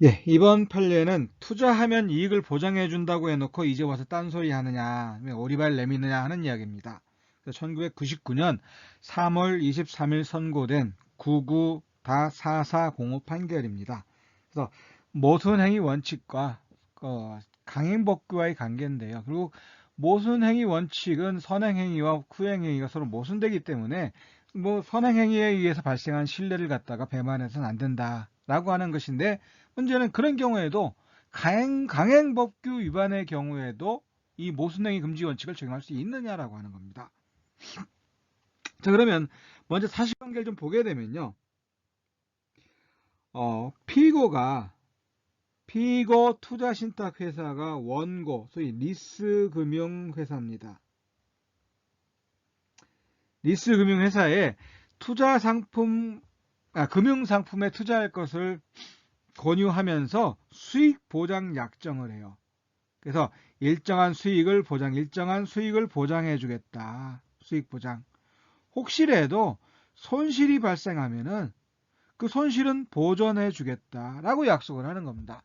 예, 이번 판례는 투자하면 이익을 보장해 준다고 해놓고 이제 와서 딴소리 하느냐, 왜 오리발 내미느냐 하는 이야기입니다. 1999년 3월 23일 선고된 99-4405 판결입니다. 그래서 모순행위 원칙과 강행법규와의 관계인데요. 그리고 모순행위 원칙은 선행행위와 후행행위가 서로 모순되기 때문에 뭐 선행행위에 의해서 발생한 신뢰를 갖다가 배반해서는 안 된다라고 하는 것인데, 문제는 그런 경우에도 강행법규 위반의 경우에도 이 모순행위 금지 원칙을 적용할 수 있느냐라고 하는 겁니다. 자, 그러면 먼저 사실관계를 좀 보게 되면요. 피고 투자신탁회사가 원고, 소위 리스금융회사입니다. 리스금융회사에 금융상품에 투자할 것을 권유하면서 수익 보장 약정을 해요. 그래서 일정한 수익을 보장해 주겠다. 수익 보장. 혹시라도 손실이 발생하면은 그 손실은 보전해 주겠다라고 약속을 하는 겁니다.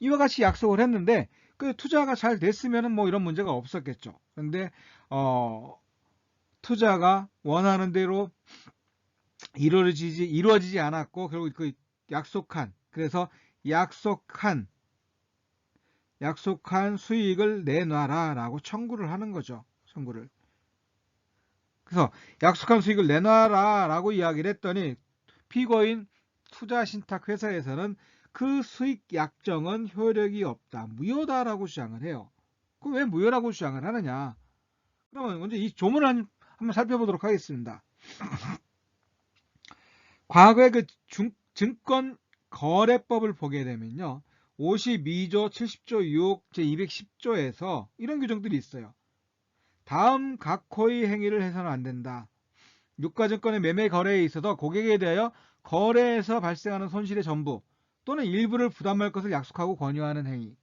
이와 같이 약속을 했는데 그 투자가 잘 됐으면은 뭐 이런 문제가 없었겠죠. 그런데 투자가 원하는 대로 이루어지지 않았고, 결국 그 그래서 약속한 수익을 내놔라라고 청구를 하는 거죠. 청구를. 그래서 약속한 수익을 내놔라라고 이야기를 했더니 피고인 투자신탁회사에서는 그 수익 약정은 효력이 없다, 무효다라고 주장을 해요. 그럼 왜 무효라고 주장을 하느냐? 그러면 먼저 이 조문을 한번 살펴보도록 하겠습니다. 과거의 그 증권거래법을 보게 되면요, 52조, 70조 6, 제210조에서 이런 규정들이 있어요. 다음 각호의 행위를 해서는 안 된다. 유가증권의 매매 거래에 있어서 고객에 대하여 거래에서 발생하는 손실의 전부 또는 일부를 부담할 것을 약속하고 권유하는 행위.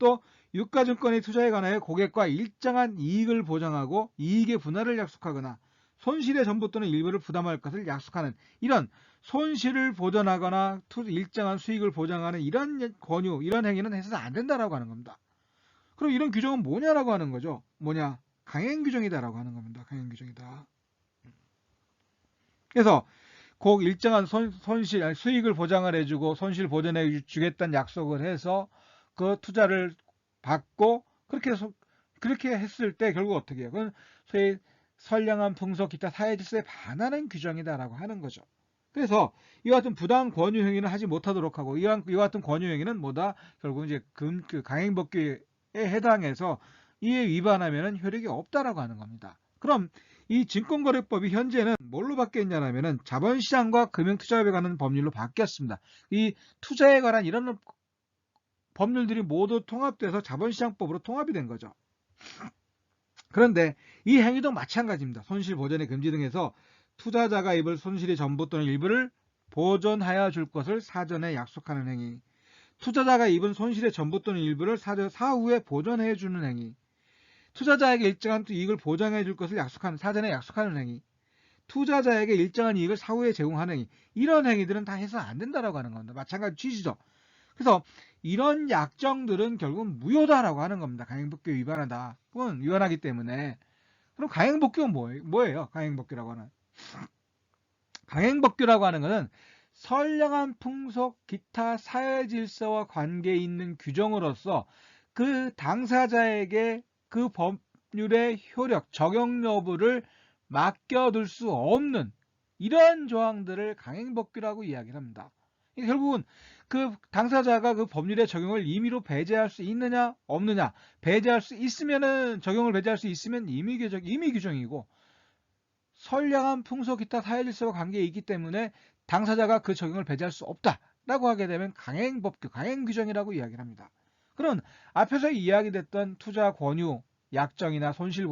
또 유가증권의 투자에 관하여 고객과 일정한 이익을 보장하고 이익의 분할을 약속하거나 손실의 전부 또는 일부를 부담할 것을 약속하는, 이런 손실을 보전하거나 일정한 수익을 보장하는 이런 이런 행위는 해서는 안 된다라고 하는 겁니다. 그럼 이런 규정은 뭐냐라고 하는 거죠. 뭐냐? 강행규정이다라고 하는 겁니다. 강행규정이다. 그래서 꼭 일정한 수익을 보장을 해주고 손실 보전해 주겠다는 약속을 해서 그 투자를 받고 그렇게 했을 때 결국 어떻게 해요? 그건 소위 선량한 풍속 기타 사회 질서에 반하는 규정이다라고 하는 거죠. 그래서 이와 같은 부당 권유 행위는 하지 못하도록 하고, 이와 같은 권유 행위는 뭐다? 결국 이제 강행법규에 해당해서 이에 위반하면 효력이 없다라고 하는 겁니다. 그럼 이 증권거래법이 현재는 뭘로 바뀌었냐면은 자본시장과 금융투자업에 관한 법률로 바뀌었습니다. 이 투자에 관한 이런 법률들이 모두 통합돼서 자본시장법으로 통합이 된 거죠. 그런데 이 행위도 마찬가지입니다. 손실 보전의 금지 등에서 투자자가 입을 손실의 전부 또는 일부를 보전하여 줄 것을 사전에 약속하는 행위, 투자자가 입은 손실의 전부 또는 일부를 사후에 보전해 주는 행위, 투자자에게 일정한 이익을 보장해 줄 것을 사전에 약속하는 행위, 투자자에게 일정한 이익을 사후에 제공하는 행위, 이런 행위들은 다 해서는 안 된다라고 하는 겁니다. 마찬가지 취지죠. 그래서 이런 약정들은 결국은 무효다라고 하는 겁니다. 강행법규 위반하다. 그건 위반하기 때문에. 그럼 강행법규는 뭐예요? 강행법규라고 하는 것은 선량한 풍속, 기타 사회 질서와 관계 있는 규정으로서 그 당사자에게 그 법률의 효력, 적용 여부를 맡겨둘 수 없는 이러한 조항들을 강행법규라고 이야기를 합니다. 결국은 그 당사자가 그 법률의 적용을 임의로 배제할 수 있느냐 없느냐, 적용을 배제할 수 있으면 임의 규정이고, 선량한 풍속 기타 사회 질서와 관계에 있기 때문에 당사자가 그 적용을 배제할 수 없다라고 하게 되면 강행법규, 강행규정이라고 이야기를 합니다. 그럼 앞에서 이야기됐던 투자 권유 약정이나 손실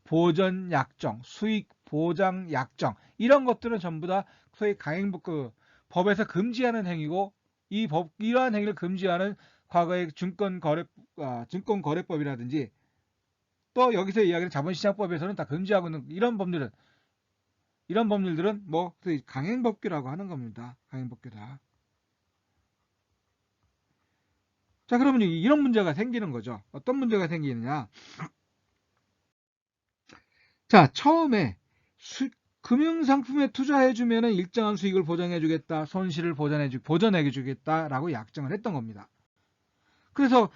보전 약정, 수익 보장 약정, 이런 것들은 전부 다 소위 강행법규, 법에서 금지하는 행위고, 이러한 행위를 금지하는 과거의 증권거래법이라든지 또 여기서 이야기하는 자본시장법에서는 다 금지하고 있는 이런 법률은 이런 법률들은 뭐 강행법규라고 하는 겁니다. 강행법규다. 자, 그러면 이런 문제가 생기는 거죠. 어떤 문제가 생기느냐? 자, 처음에 금융상품에 투자해주면 일정한 수익을 보장해주겠다, 손실을 보전해주겠다라고 약정을 했던 겁니다. 그래서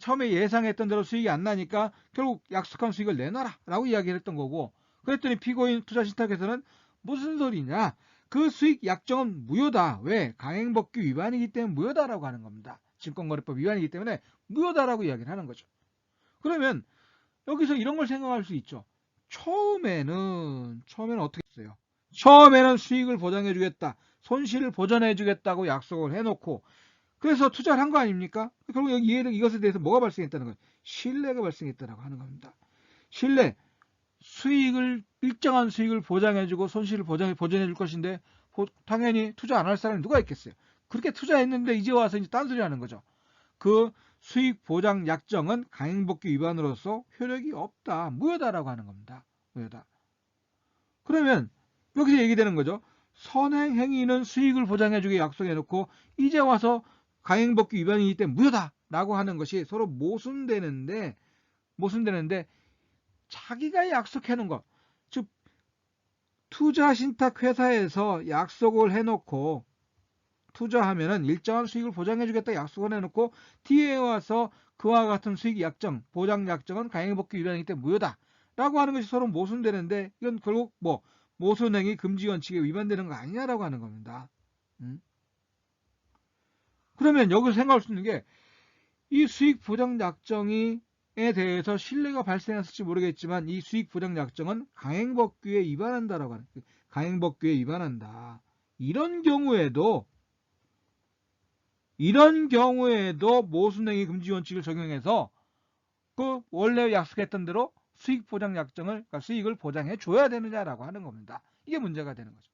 처음에 예상했던 대로 수익이 안 나니까 결국 약속한 수익을 내놔라라고 이야기를 했던 거고, 그랬더니 피고인 투자신탁에서는 무슨 소리냐? 그 수익 약정은 무효다. 왜? 강행법규 위반이기 때문에 무효다라고 하는 겁니다. 증권거래법 위반이기 때문에 무효다라고 이야기를 하는 거죠. 그러면 여기서 이런 걸 생각할 수 있죠. 처음에는 어떻게 했어요? 처음에는 수익을 보장해주겠다, 손실을 보전해주겠다고 약속을 해놓고 그래서 투자를 한 거 아닙니까? 결국 여기 이것에 대해서 뭐가 발생했다는 거예요? 신뢰가 발생했다라고 하는 겁니다. 신뢰, 일정한 수익을 보장해주고 손실을 보전해줄 것인데 당연히 투자 안 할 사람이 누가 있겠어요? 그렇게 투자했는데 이제 와서 이제 딴소리 하는 거죠. 그 수익 보장 약정은 강행법규 위반으로서 효력이 없다, 무효다라고 하는 겁니다. 무효다. 그러면 여기서 얘기되는 거죠. 선행 행위는 수익을 보장해주기 약속해놓고 이제 와서 강행법규 위반이기 때문에 무효다라고 하는 것이 서로 모순되는데 자기가 약속해놓은 것, 즉 투자신탁회사에서 약속을 해놓고 투자하면은 일정한 수익을 보장해주겠다 약속을 해놓고 뒤에 와서 그와 같은 수익 약정, 보장 약정은 강행법규 위반이기 때문에 무효다라고 하는 것이 서로 모순되는데 이건 결국 모순행위 금지 원칙에 위반되는 거 아니냐라고 하는 겁니다. 그러면 여기서 생각할 수 있는 게 이 수익 보장 약정에 대해서 신뢰가 발생했을지 모르겠지만 이 수익 보장 약정은 강행법규에 위반한다라고 하는 거예요. 강행법규에 위반한다. 이런 경우에도 모순행위 금지 원칙을 적용해서 그 원래 약속했던 대로 수익 보장 약정을, 그러니까 수익을 보장해 줘야 되느냐라고 하는 겁니다. 이게 문제가 되는 거죠.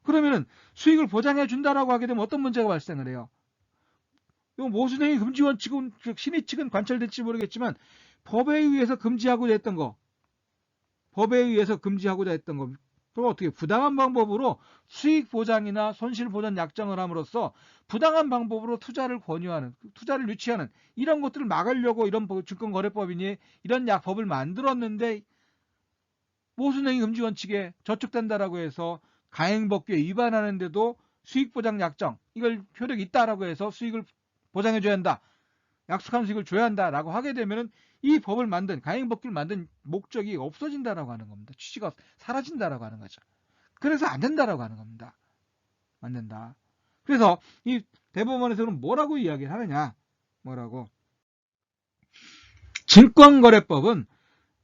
그러면은 수익을 보장해 준다라고 하게 되면 어떤 문제가 발생을 해요? 이 모순행위 금지 원칙은 신의 측은 관철될지 모르겠지만 법에 의해서 금지하고자 했던 거, 그럼 어떻게 부당한 방법으로 수익 보장이나 손실 보전 약정을 함으로써 부당한 방법으로 투자를 권유하는, 투자를 유치하는 이런 것들을 막으려고 이런 증권거래법이니 이런 법을 만들었는데 모순행위 금지 원칙에 저촉된다라고 해서 강행법규에 위반하는데도 수익 보장 약정, 이걸 효력이 있다라고 해서 수익을 보장해줘야 한다, 약속한 수익을 줘야 한다라고 하게 되면은 이 법을 만든, 강행법규를 만든 목적이 없어진다라고 하는 겁니다. 취지가 사라진다라고 하는 거죠. 그래서 안 된다라고 하는 겁니다. 안 된다. 그래서 이 대법원에서는 뭐라고 이야기를 하느냐? 뭐라고? 증권거래법은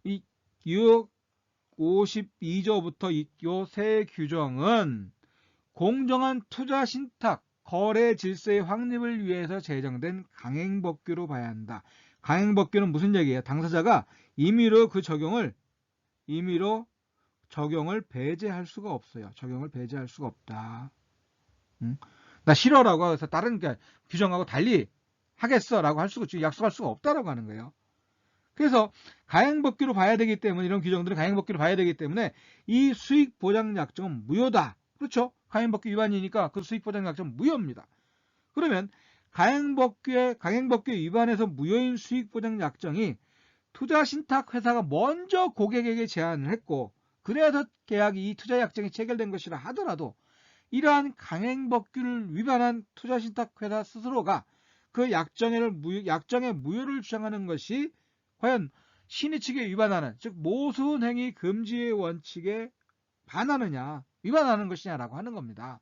이 52조부터 요 세 규정은 공정한 투자 신탁, 거래 질서의 확립을 위해서 제정된 강행법규로 봐야 한다. 강행법규는 무슨 얘기예요? 당사자가 임의로 배제할 수가 없어요. 적용을 배제할 수가 없다. 나 싫어라고 해서 다른 규정하고 달리 하겠어라고 할 수가, 약속할 수가 없다라고 하는 거예요. 그래서 강행법규로 봐야 되기 때문에, 이런 규정들은 강행법규로 봐야 되기 때문에 이 수익 보장 약정은 무효다. 그렇죠? 강행법규 위반이니까 그 수익 보장 약정은 무효입니다. 그러면 강행법규에 위반해서 무효인 수익 보장 약정이 투자신탁회사가 먼저 고객에게 제안을 했고 그래서 이 투자 약정이 체결된 것이라 하더라도 이러한 강행법규를 위반한 투자신탁회사 스스로가 그 약정의 무효를 주장하는 것이 과연 신의 측에 위반하는, 즉 모순행위 금지의 원칙에 반하느냐, 위반하는 것이냐라고 하는 겁니다.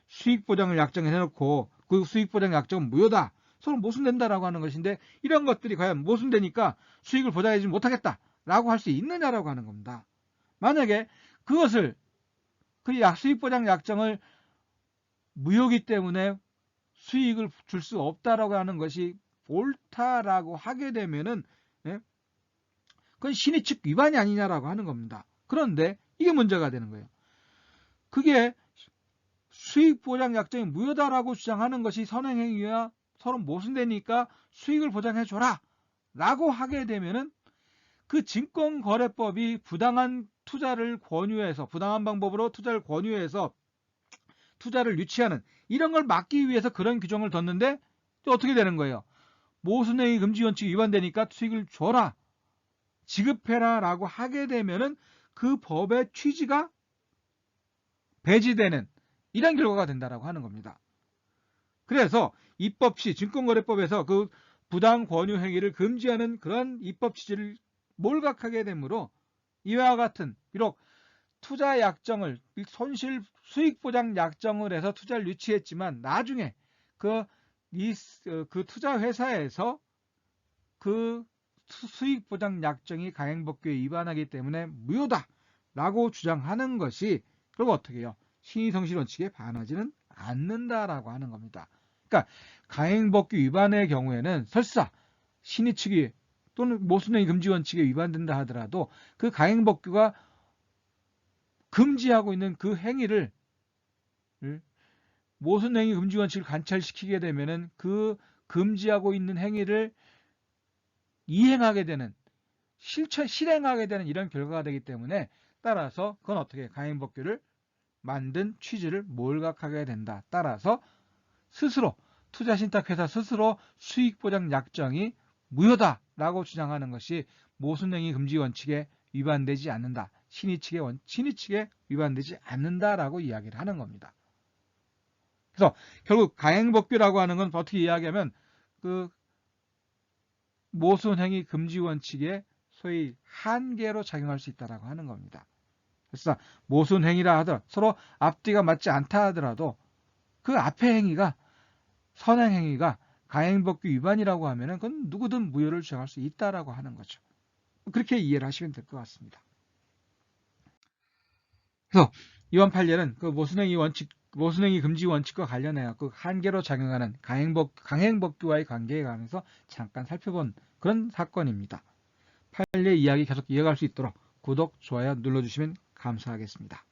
수익보장을 약정을 해놓고 그 수익보장 약정은 무효다, 서로 모순된다라고 하는 것인데 이런 것들이 과연 모순되니까 수익을 보장해주지 못하겠다라고 할 수 있느냐라고 하는 겁니다. 만약에 그것을 수익보장 약정을 무효기 때문에 수익을 줄 수 없다라고 하는 것이 옳다라고 하게 되면은 그건 신의 측 위반이 아니냐라고 하는 겁니다. 그런데 이게 문제가 되는 거예요. 그게 수익보장 약정이 무효다라고 주장하는 것이 선행행위와 서로 모순되니까 수익을 보장해줘라 라고 하게 되면은 그 증권거래법이 부당한 투자를 권유해서 부당한 방법으로 투자를 권유해서 투자를 유치하는 이런 걸 막기 위해서 그런 규정을 뒀는데 또 어떻게 되는 거예요? 모순행위 금지 원칙이 위반되니까 수익을 줘라, 지급해라 라고 하게 되면은 그 법의 취지가 배제되는 이런 결과가 된다라고 하는 겁니다. 그래서 입법 시 증권거래법에서 그 부당 권유 행위를 금지하는 그런 입법 취지를 몰각하게 되므로 이와 같은 비록 투자 약정을 손실 수익 보장 약정을 해서 투자를 유치했지만 나중에 그 투자 회사에서 그 수익 보장 약정이 강행법규에 위반하기 때문에 무효다라고 주장하는 것이 그리고 어떻게 해요? 신의성실 원칙에 반하지는 않는다라고 하는 겁니다. 그러니까 강행법규 위반의 경우에는 설사 신의 측이 또는 모순행위 금지 원칙에 위반된다 하더라도 그 강행법규가 금지하고 있는 그 행위를 모순행위 금지 원칙을 관철시키게 되면은 그 금지하고 있는 행위를 이행하게 되는 실행하게 되는 이런 결과가 되기 때문에 따라서 그건 어떻게 강행법규를 만든 취지를 몰각하게 된다. 따라서 스스로 투자신탁회사 스스로 수익보장 약정이 무효다라고 주장하는 것이 모순행위 금지 원칙에 위반되지 않는다. 신의 측에 위반되지 않는다라고 이야기를 하는 겁니다. 그래서 결국 강행법규라고 하는 건 어떻게 이야기하면 그 모순행위 금지 원칙에 소위 한계로 작용할 수 있다라고 하는 겁니다. 그래서 모순행위라 하더라도 서로 앞뒤가 맞지 않다 하더라도 그 앞의 행위가 선행행위가 강행법규 위반이라고 하면은 그건 누구든 무효를 주장할 수 있다라고 하는 거죠. 그렇게 이해를 하시면 될 것 같습니다. 그래서 이번 판례는 그 모순행위 금지 원칙과 관련해서 그 한계로 작용하는 강행법규와의 관계에 관해서 잠깐 살펴본 그런 사건입니다. 판례 이야기 계속 이어갈 수 있도록 구독, 좋아요 눌러주시면 감사하겠습니다.